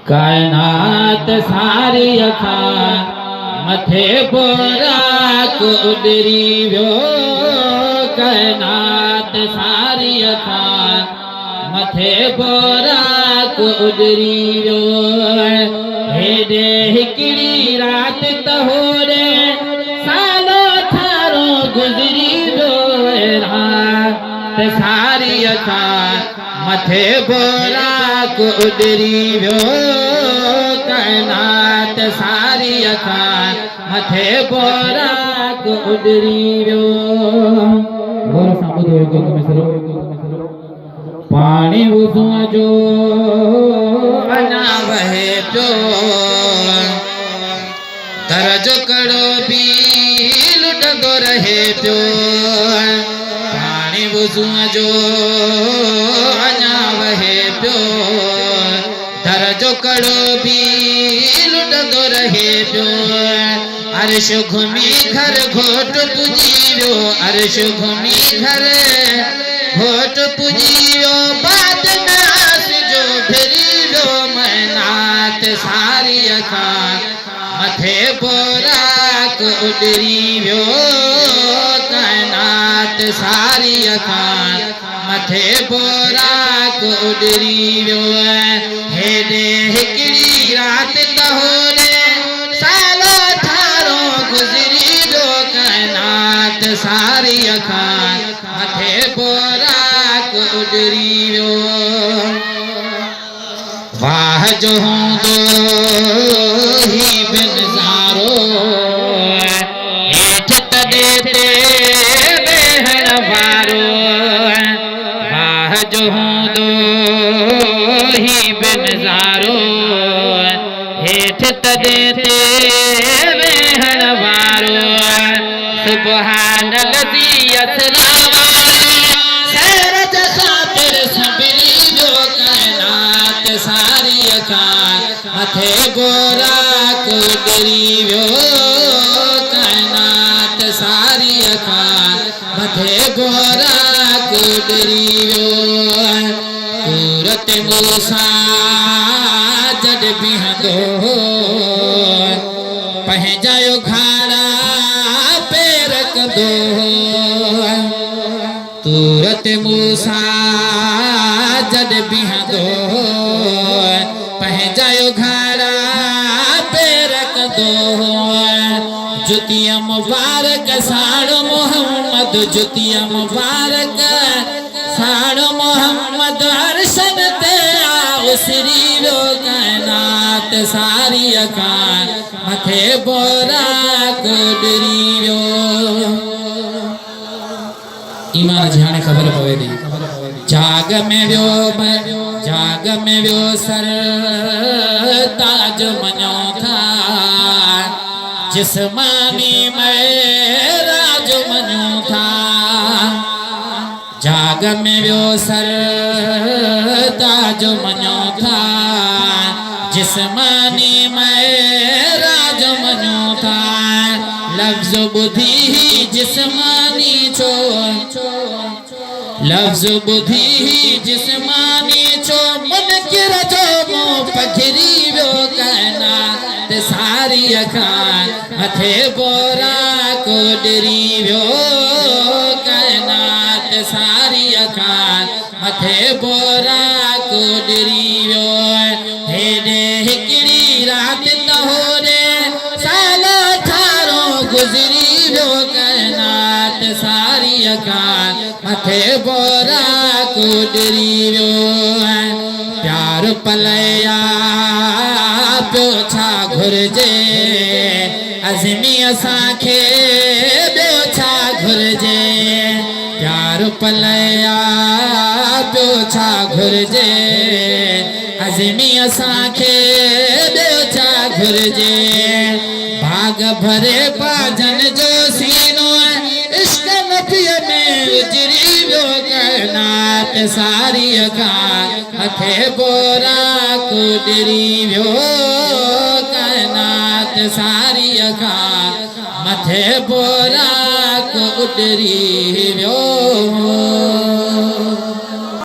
कायनात सारी अखा मथे बोराक उडरी वियो कायनात सारी अखा मथे बोराक उडरी वियो हेॾे हिकिड़ी रात तहोरे सालो थारो गुज़री वियो रात सारी अखा मथे बोराक उडरी वियो कायनात सारी अखा मथे बोराक उडरी वियो गौर सां ॿुधो हिकु मिसरो पाणी वुज़ूअ जो अञा वहे पियो दर जो कड़ो बि लुटंदो रहे पियो पाणी वुज़ूअ जो अञा वहे पियो दर जो कड़ो बि लुटंदो रहे पियो अर्श घुमी घर घोट पुॼी वियो अर्श घुमी घर घोट पुॼी वियो बाद में आस जो फिरी वियो मैनात सारी अखा मथे बोराक उडरी वियो कायनात सारी अखा मथे बोराक उडरी वियो हेॾे हिकिड़ी रात तहोरे सालो थारो गुज़री वियो कायनात सारी अखा मथे बोराक उडरी वियो वाह जो हूंदो ही बिनज़ारो हेठि तॾे ते वेहण वारो वाह जो हूंदो ही बिनज़ारो हेठि तॾे ते वेहण वारो सुबहान लज़ी असरा सैर जा ख़ातिर सबिरी वियो कायनात सारी अखा मथे बोराक उडरी वियो कायनात सारी अखा मथे बोराक उडरी वियो सूरत मूसा जॾ बीहंदो पंहिंजा घाड़ा पेर कंदो सूरत मूसा जॾ बीहंदो पंहिंजा घाड़ा पेर कंदो जुतिया मुबारक साड़ मोहम्मद जुतिया मुबारक साड़ मोहम्मद अर्शन ते उसरी वियो कायनात सारी अखा मथे बोराक उडरी वियो ईमान जी हाणे ख़बर पवे थी जाग में वियो सर ताज मञो था जिस्मानी महराज मञो था जाग में वियो सर ताज मञो था जिस्मानी महराज मञो था लफ्ज़ ॿुधी जिस्मानी छो लफ्ज़ ॿुधी जिस्मानी छो मुनकिर जो मुंहुं पखिरी वियो कायनात सारी अखा मथे बोराक उडरी वियो कायनात सारी अखा मथे बोराक उडरी वियो हेॾे हिकिड़ी रात तहोरे सालो थारो गुज़री वियो कायनात सारी अखा मथे बोराक उडरी वियो प्यार पलया पियो छा घुरिजे अज़मी असांखे ॿियो छा घुरिजे प्यार पलया पियो छा घुरिजे अज़मी असांखे ॿियो छा घुरिजे भाग भरे पाजन जो सीनो इश्क नफ़ीअ में उजरी वियो कायनात सारी अखा मथे बोराक उडरी वियो कायनात रात सारी खां मथे बोराक उॾरी वियो